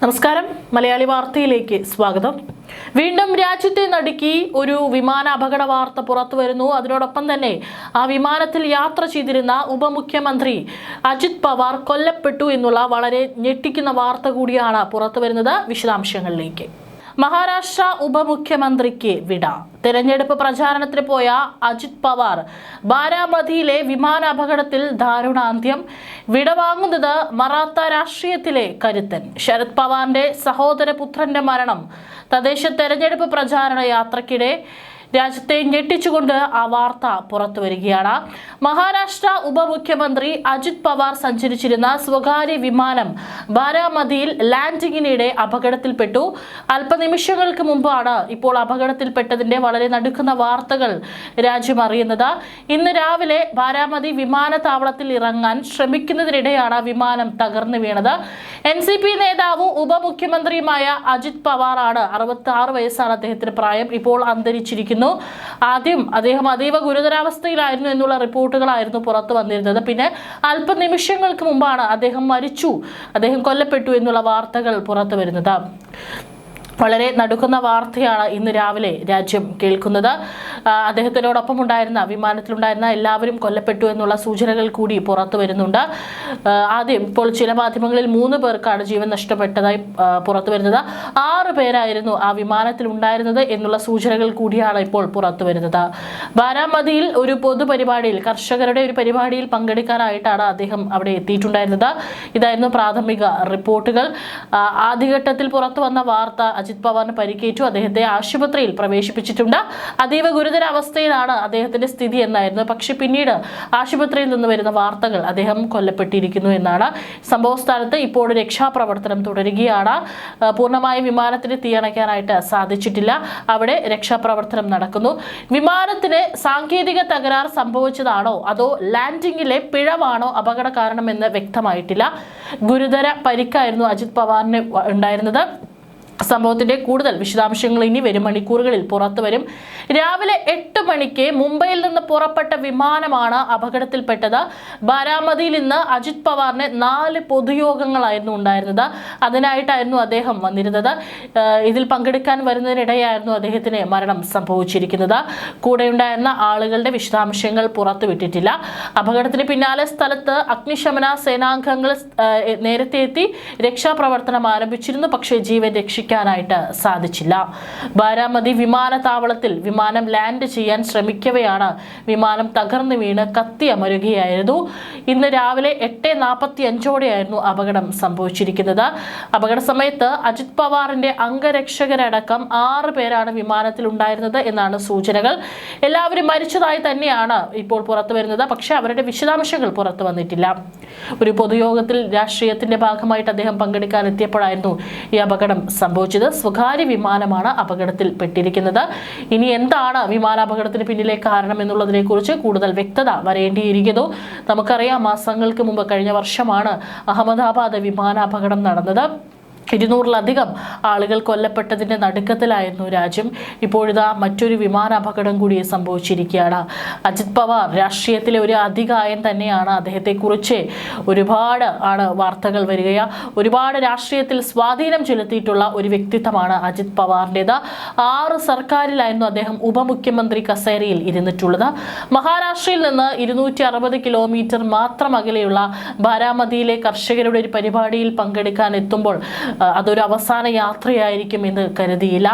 നമസ്കാരം, മലയാളി വാർത്തയിലേക്ക് സ്വാഗതം. വീണ്ടും രാജ്യത്തെ നടുക്കി ഒരു വിമാന അപകട വാർത്ത പുറത്തു വരുന്നു. അതിനോടൊപ്പം തന്നെ ആ വിമാനത്തിൽ യാത്ര ചെയ്തിരുന്ന ഉപമുഖ്യമന്ത്രി അജിത് പവാർ കൊല്ലപ്പെട്ടു എന്നുള്ള വളരെ ഞെട്ടിക്കുന്ന വാർത്ത കൂടിയാണ് പുറത്തു വരുന്നത്. വിശദാംശങ്ങളിലേക്ക്. മഹാരാഷ്ട്ര ഉപമുഖ്യമന്ത്രിക്ക് വിട. തെരഞ്ഞെടുപ്പ് പ്രചാരണത്തിന് പോയ അജിത് പവാർ ബാരാമതിയിലെ വിമാന അപകടത്തിൽ ദാരുണാന്ത്യം. വിടവാങ്ങുന്നത് മറാത്ത രാഷ്ട്രീയത്തിലെ കരുത്തൻ. ശരത് പവാറിന്റെ സഹോദരപുത്രന്റെ മരണം തദ്ദേശ തെരഞ്ഞെടുപ്പ് പ്രചാരണ യാത്രക്കിടെ രാജ്യത്തെ ഞെട്ടിച്ചുകൊണ്ട് ആ വാർത്ത പുറത്തു വരികയാണ്. മഹാരാഷ്ട്ര ഉപമുഖ്യമന്ത്രി അജിത് പവാർ സഞ്ചരിച്ചിരുന്ന സ്വകാര്യ വിമാനം ബാരാമതിയിൽ ലാൻഡിങ്ങിനിടെ അപകടത്തിൽപ്പെട്ടു. അല്പനിമിഷങ്ങൾക്ക് മുമ്പാണ് ഇപ്പോൾ അപകടത്തിൽപ്പെട്ടതിന്റെ വളരെ നടുക്കുന്ന വാർത്തകൾ രാജ്യം അറിയുന്നത്. ഇന്ന് രാവിലെ ബാരാമതി വിമാനത്താവളത്തിൽ ഇറങ്ങാൻ ശ്രമിക്കുന്നതിനിടെയാണ് വിമാനം തകർന്നു വീണത്. NCP നേതാവും ഉപമുഖ്യമന്ത്രിയുമായ അജിത് പവാറാണ്. 66 വയസ്സാണ് അദ്ദേഹത്തിന് പ്രായം. ഇപ്പോൾ അന്തരിച്ചിരിക്കുന്നു. ആദ്യം അദ്ദേഹം അതീവ ഗുരുതരാവസ്ഥയിലായിരുന്നു എന്നുള്ള റിപ്പോർട്ടുകളായിരുന്നു പുറത്തു വന്നിരുന്നത്. പിന്നെ അല്പനിമിഷങ്ങൾക്ക് മുമ്പാണ് അദ്ദേഹം കൊല്ലപ്പെട്ടു എന്നുള്ള വാർത്തകൾ പുറത്തു വരുന്നത്. വളരെ നടുക്കുന്ന വാർത്തയാണ് ഇന്ന് രാവിലെ രാജ്യം കേൾക്കുന്നത്. അദ്ദേഹത്തിനോടൊപ്പം വിമാനത്തിലുണ്ടായിരുന്ന എല്ലാവരും കൊല്ലപ്പെട്ടു എന്നുള്ള സൂചനകൾ കൂടി പുറത്തു വരുന്നുണ്ട്. ആദ്യം ഇപ്പോൾ ചില മാധ്യമങ്ങളിൽ 3 പേർക്കാണ് ജീവൻ നഷ്ടപ്പെട്ടതായി പുറത്തു വരുന്നത്. 6 പേരായിരുന്നു ആ വിമാനത്തിൽ ഉണ്ടായിരുന്നത് എന്നുള്ള സൂചനകൾ കൂടിയാണ് ഇപ്പോൾ പുറത്തു വരുന്നത്. ബാരാമതിയിൽ ഒരു പൊതുപരിപാടിയിൽ, കർഷകരുടെ ഒരു പരിപാടിയിൽ പങ്കെടുക്കാനായിട്ടാണ് അദ്ദേഹം അവിടെ എത്തിയിട്ടുണ്ടായിരുന്നത്. ഇതായിരുന്നു പ്രാഥമിക റിപ്പോർട്ടുകൾ. ആദ്യഘട്ടത്തിൽ പുറത്തു വന്ന വാർത്ത അജിത് പവാറിന് പരിക്കേറ്റു, അദ്ദേഹത്തെ ആശുപത്രിയിൽ പ്രവേശിപ്പിച്ചിട്ടുണ്ട്, അതീവ ഗുരുതരാവസ്ഥയിലാണ് അദ്ദേഹത്തിന്റെ സ്ഥിതി എന്നായിരുന്നു. പക്ഷെ പിന്നീട് ആശുപത്രിയിൽ നിന്ന് വരുന്ന വാർത്തകൾ അദ്ദേഹം കൊല്ലപ്പെട്ടിരിക്കുന്നു എന്നാണ്. സംഭവ സ്ഥലത്ത് ഇപ്പോൾ രക്ഷാപ്രവർത്തനം തുടരുകയാണ്. പൂർണ്ണമായി വിമാനത്തിന് തീയണയ്ക്കാനായിട്ട് സാധിച്ചിട്ടില്ല. അവിടെ രക്ഷാപ്രവർത്തനം നടക്കുന്നു. വിമാനത്തിന് സാങ്കേതിക തകരാർ സംഭവിച്ചതാണോ അതോ ലാൻഡിങ്ങിലെ പിഴവാണോ അപകട കാരണമെന്ന് വ്യക്തമായിട്ടില്ല. ഗുരുതര പരിക്കായിരുന്നു അജിത് പവാറിന് ഉണ്ടായിരുന്നത്. സംഭവത്തിന്റെ കൂടുതൽ വിശദാംശങ്ങൾ ഇനി വരും മണിക്കൂറുകളിൽ പുറത്തു വരും. രാവിലെ 8 മണിക്ക് മുംബൈയിൽ നിന്ന് പുറപ്പെട്ട വിമാനമാണ് അപകടത്തിൽപ്പെട്ടത്. ബാരാമതിയിൽ നിന്ന് അജിത് പവാറിന് 4 പൊതുയോഗങ്ങളായിരുന്നു ഉണ്ടായിരുന്നത്. അതിനായിട്ടായിരുന്നു അദ്ദേഹം വന്നിരുന്നത്. ഇതിൽ പങ്കെടുക്കാൻ വരുന്നതിനിടെയായിരുന്നു അദ്ദേഹത്തിന് മരണം സംഭവിച്ചിരിക്കുന്നത്. കൂടെയുണ്ടായിരുന്ന ആളുകളുടെ വിശദാംശങ്ങൾ പുറത്തുവിട്ടിട്ടില്ല. അപകടത്തിന് പിന്നാലെ സ്ഥലത്ത് അഗ്നിശമന സേനാംഗങ്ങൾ നേരത്തെ എത്തി രക്ഷാപ്രവർത്തനം ആരംഭിച്ചിരുന്നു. പക്ഷേ ജീവൻ രക്ഷിക്കാനായിട്ട് സാധിച്ചില്ല. ബാരാമതി വിമാനത്താവളത്തിൽ വിമാനം ലാൻഡ് ചെയ്യാൻ ശ്രമിക്കവെയാണ് വിമാനം തകർന്നു വീണ് കത്തിയമരുകയായിരുന്നു. ഇന്ന് രാവിലെ 8:45 അപകടം സംഭവിച്ചിരിക്കുന്നത്. അപകട സമയത്ത് അജിത് പവാറിന്റെ അംഗരക്ഷകരടക്കം 6 പേരാണ് വിമാനത്തിൽ ഉണ്ടായിരുന്നത് എന്നാണ് സൂചനകൾ. എല്ലാവരും മരിച്ചതായി തന്നെയാണ് ഇപ്പോൾ പുറത്തു വരുന്നത്. പക്ഷെ അവരുടെ വിശദാംശങ്ങൾ പുറത്തു വന്നിട്ടില്ല. ഒരു പൊതുയോഗത്തിൽ രാഷ്ട്രീയത്തിന്റെ ഭാഗമായിട്ട് അദ്ദേഹം പങ്കെടുക്കാൻ എത്തിയപ്പോഴായിരുന്നു ഈ അപകടം സംഭവിച്ചത്. സ്വകാര്യ വിമാനമാണ് അപകടത്തിൽ പെട്ടിരിക്കുന്നത്. ഇനി എന്താണ് വിമാനാപകടത്തിന് പിന്നിലെ കാരണം എന്നുള്ളതിനെ കുറിച്ച് കൂടുതൽ വ്യക്തത വരേണ്ടിയിരിക്കുന്നു. നമുക്കറിയാം, മാസങ്ങൾക്ക് മുമ്പ്, കഴിഞ്ഞ വർഷമാണ് അഹമ്മദാബാദ് വിമാനാപകടം നടന്നത്. 200-ലധികം ആളുകൾ കൊല്ലപ്പെട്ടതിന്റെ നടുക്കത്തിലായിരുന്നു രാജ്യം. ഇപ്പോഴിതാ മറ്റൊരു വിമാനാപകടം കൂടി സംഭവിച്ചിരിക്കുകയാണ്. അജിത് പവാർ രാഷ്ട്രീയത്തിലെ ഒരു അതികായൻ തന്നെയാണ്. അദ്ദേഹത്തെക്കുറിച്ച് ഒരുപാട് വാർത്തകൾ വരികയാ. ഒരുപാട് രാഷ്ട്രീയത്തിൽ സ്വാധീനം ചെലുത്തിയിട്ടുള്ള ഒരു വ്യക്തിത്വമാണ് അജിത് പവാറിൻ്റെത്. 6 സർക്കാരിലായിരുന്നു അദ്ദേഹം ഉപമുഖ്യമന്ത്രി കസേരയിൽ ഇരുന്നിട്ടുള്ളത്. മഹാരാഷ്ട്രയിൽ നിന്ന് 260 കിലോമീറ്റർ മാത്രം അകലെയുള്ള ബാരാമതിയിലെ കർഷകരുടെ ഒരു പരിപാടിയിൽ പങ്കെടുക്കാൻ എത്തുമ്പോൾ അതൊരു അവസാന യാത്രയായിരിക്കും എന്ന് കരുതിയില്ല.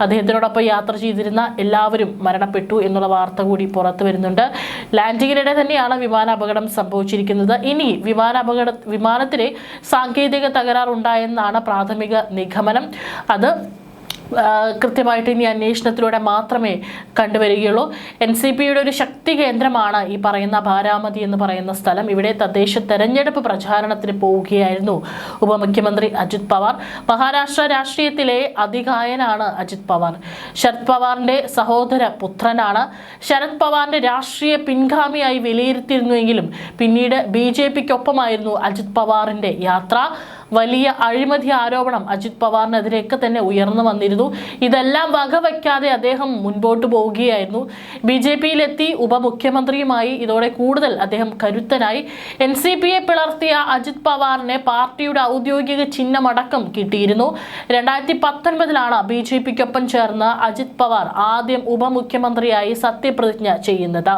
അദ്ദേഹത്തിനോടൊപ്പം യാത്ര ചെയ്തിരുന്ന എല്ലാവരും മരണപ്പെട്ടു എന്നുള്ള വാർത്ത കൂടി പുറത്തു വരുന്നുണ്ട്. ലാൻഡിങ്ങിനിടെ തന്നെയാണ് വിമാനാപകടം സംഭവിച്ചിരിക്കുന്നത്. ഇനി വിമാനത്തിന് സാങ്കേതിക തകരാർ ഉണ്ടായെന്നാണ് പ്രാഥമിക നിഗമനം. അത് കൃത്യമായിട്ട് ഇനി അന്വേഷണത്തിലൂടെ മാത്രമേ കണ്ടുവരികയുള്ളൂ. NCPയുടെ ഒരു ശക്തി കേന്ദ്രമാണ് ഈ പറയുന്ന ബാരാമതി എന്ന് പറയുന്ന സ്ഥലം. ഇവിടെ തദ്ദേശ തെരഞ്ഞെടുപ്പ് പ്രചാരണത്തിന് പോവുകയായിരുന്നു ഉപമുഖ്യമന്ത്രി അജിത് പവാർ. മഹാരാഷ്ട്ര രാഷ്ട്രീയത്തിലെ അതികായനാണ് അജിത് പവാർ. ശരത് പവാറിന്റെ സഹോദര പുത്രനാണ്. ശരത് പവാറിന്റെ രാഷ്ട്രീയ പിൻഗാമിയായി വിലയിരുത്തിയിരുന്നുവെങ്കിലും പിന്നീട് BJPക്കൊപ്പമായിരുന്നു അജിത് പവാറിന്റെ യാത്ര. വലിയ അഴിമതി ആരോപണം അജിത് പവാറിനെതിരെയൊക്കെ തന്നെ ഉയർന്നു വന്നിരുന്നു. ഇതെല്ലാം വകവയ്ക്കാതെ അദ്ദേഹം മുൻപോട്ട് പോവുകയായിരുന്നു. BJP-യിലെത്തി ഉപമുഖ്യമന്ത്രിയുമായി. ഇതോടെ കൂടുതൽ അദ്ദേഹം കരുത്തനായി. NCPയെ പിളർത്തിയ അജിത് പവാറിനെ പാർട്ടിയുടെ ഔദ്യോഗിക ചിഹ്നമടക്കം കിട്ടിയിരുന്നു. 2019-ലാണ് BJP-ക്കൊപ്പം ചേർന്ന് അജിത് പവാർ ആദ്യം ഉപമുഖ്യമന്ത്രിയായി സത്യപ്രതിജ്ഞ ചെയ്യുന്നത്.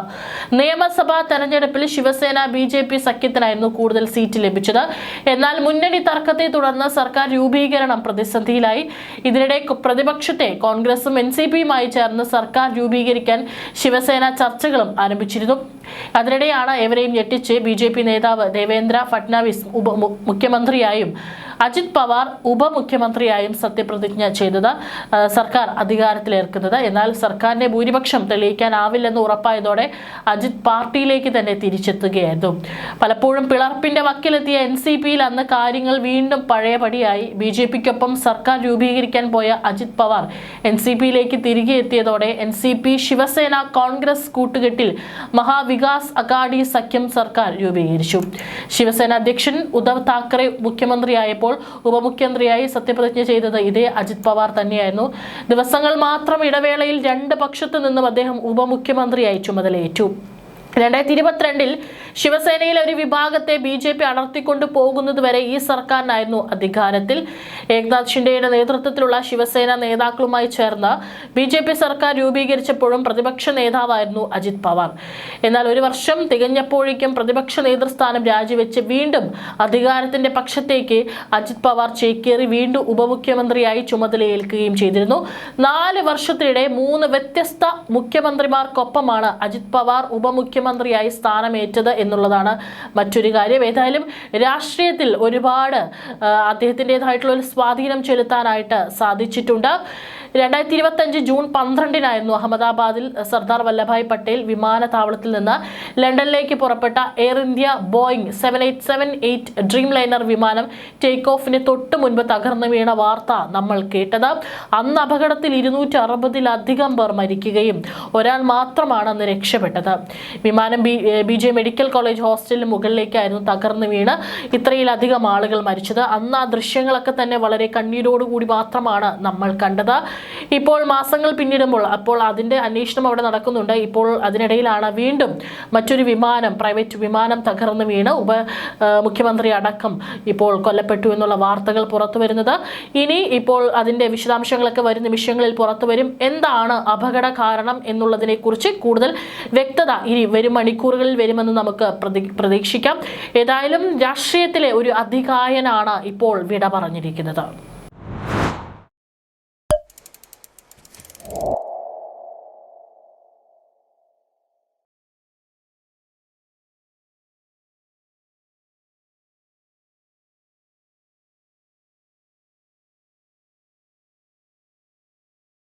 നിയമസഭാ തെരഞ്ഞെടുപ്പിൽ ശിവസേന BJP സഖ്യത്തിനായിരുന്നു കൂടുതൽ സീറ്റ് ലഭിച്ചത്. എന്നാൽ മുന്നണി തർക്കത്തെ തുടർന്ന് സർക്കാർ രൂപീകരണം പ്രതിസന്ധിയിലായി. ഇതിനിടെ പ്രതിപക്ഷത്തെ കോൺഗ്രസും NCPയുമായി ചേർന്ന് സർക്കാർ രൂപീകരിക്കാൻ ശിവസേന ചർച്ചകളും ആരംഭിച്ചിരുന്നു. അതിനിടെയാണ് ഇവരെയും ഞെട്ടിച്ച് BJP നേതാവ് ദേവേന്ദ്ര ഫട്നാവിസ് മുഖ്യമന്ത്രിയായും അജിത് പവാർ ഉപമുഖ്യമന്ത്രിയായും സത്യപ്രതിജ്ഞ ചെയ്തത്, സർക്കാർ അധികാരത്തിലേർക്കുന്നത്. എന്നാൽ സർക്കാരിന്റെ ഭൂരിപക്ഷം തെളിയിക്കാനാവില്ലെന്ന് ഉറപ്പായതോടെ അജിത് പാർട്ടിയിലേക്ക് തന്നെ തിരിച്ചെത്തുകയായിരുന്നു. പലപ്പോഴും പിളർപ്പിന്റെ വക്കിലെത്തിയ NCPയിൽ അന്ന് കാര്യങ്ങൾ വീണ്ടും പഴയപടിയായി. BJP-ക്കൊപ്പം സർക്കാർ രൂപീകരിക്കാൻ പോയ അജിത് പവാർ NCPയിലേക്ക് തിരികെ എത്തിയതോടെ NCP ശിവസേന കോൺഗ്രസ് കൂട്ടുകെട്ടിൽ മഹാവികാസ് അഘാടി സഖ്യം സർക്കാർ രൂപീകരിച്ചു. ശിവസേന അധ്യക്ഷൻ ഉദ്ധവ് താക്കറെ മുഖ്യമന്ത്രിയായപ്പോൾ ഉപമുഖ്യമന്ത്രിയായി സത്യപ്രതിജ്ഞ ചെയ്തത് ഇതേ അജിത് പവാർ തന്നെയായിരുന്നു. ദിവസങ്ങൾ മാത്രം ഇടവേളയിൽ രണ്ട് പക്ഷത്തു നിന്നും അദ്ദേഹം ഉപമുഖ്യമന്ത്രിയായി ചുമതലയേറ്റു. 2022-ൽ ശിവസേനയിലെ ഒരു വിഭാഗത്തെ BJP അടർത്തിക്കൊണ്ടു പോകുന്നതുവരെ ഈ സർക്കാരിനായിരുന്നു അധികാരത്തിൽ. ഏക്നാഥ് ഷിൻഡെയുടെ നേതൃത്വത്തിലുള്ള ശിവസേന നേതാക്കളുമായി ചേർന്ന് BJP സർക്കാർ രൂപീകരിച്ചപ്പോഴും പ്രതിപക്ഷ നേതാവായിരുന്നു അജിത് പവാർ. എന്നാൽ ഒരു വർഷം തികഞ്ഞപ്പോഴേക്കും പ്രതിപക്ഷ നേതൃസ്ഥാനം രാജിവെച്ച് വീണ്ടും അധികാരത്തിന്റെ പക്ഷത്തേക്ക് അജിത് പവാർ ചേക്കേറി വീണ്ടും ഉപമുഖ്യമന്ത്രിയായി ചുമതലയേൽക്കുകയും ചെയ്തിരുന്നു. 4 വർഷത്തിനിടെ 3 വ്യത്യസ്ത മുഖ്യമന്ത്രിമാർക്കൊപ്പമാണ് അജിത് പവാർ ഉപമുഖ്യമന്ത്രിയായി സ്ഥാനമേറ്റത് എന്നുള്ളതാണ് മറ്റൊരു കാര്യം. ഏതായാലും രാഷ്ട്രീയത്തിൽ ഒരുപാട് അദ്ദേഹത്തിൻ്റെതായിട്ടുള്ള ഒരു സ്വാധീനം ചെലുത്താനായിട്ട് സാധിച്ചിട്ടുണ്ട്. 2025 ജൂൺ 12-നായിരുന്നു അഹമ്മദാബാദിൽ സർദാർ വല്ലഭായ് പട്ടേൽ വിമാനത്താവളത്തിൽ നിന്ന് ലണ്ടനിലേക്ക് പുറപ്പെട്ട air India Boeing 7878 dream liner വിമാനം ടേക്ക് ഓഫിന് തൊട്ട് മുൻപ് തകർന്നു വീണ വാർത്ത നമ്മൾ കേട്ടത്. അന്ന് അപകടത്തിൽ 260-ലധികം പേർ മരിക്കുകയും ഒരാൾ മാത്രമാണ് അന്ന് രക്ഷപ്പെട്ടത്. വിമാനം BJ മെഡിക്കൽ കോളേജ് ഹോസ്റ്റലിന് മുകളിലേക്കായിരുന്നു തകർന്നു വീണ് ഇത്രയിലധികം ആളുകൾ മരിച്ചത്. അന്ന് ആ ദൃശ്യങ്ങളൊക്കെ തന്നെ വളരെ കണ്ണീരോടുകൂടി മാത്രമാണ് നമ്മൾ കണ്ടത്. ഇപ്പോൾ മാസങ്ങൾ പിന്നിടുമ്പോൾ അപ്പോൾ അതിന്റെ അന്വേഷണം അവിടെ നടക്കുന്നുണ്ട്. ഇപ്പോൾ അതിനിടയിലാണ് വീണ്ടും മറ്റൊരു വിമാനം, പ്രൈവറ്റ് വിമാനം തകർന്നു വീണ് മുഖ്യമന്ത്രി അടക്കം ഇപ്പോൾ കൊല്ലപ്പെട്ടു എന്നുള്ള വാർത്തകൾ പുറത്തു വരുന്നത്. ഇനി ഇപ്പോൾ അതിന്റെ വിശദാംശങ്ങളൊക്കെ വരും നിമിഷങ്ങളിൽ പുറത്തു വരും. എന്താണ് അപകട കാരണം എന്നുള്ളതിനെ കുറിച്ച് കൂടുതൽ വ്യക്തത ഇനി വരും മണിക്കൂറുകളിൽ വരുമെന്ന് നമുക്ക് പ്രതീക്ഷിക്കാം. ഏതായാലും രാഷ്ട്രീയത്തിലെ ഒരു അതികായനാണ് ഇപ്പോൾ വിട പറഞ്ഞിരിക്കുന്നത്.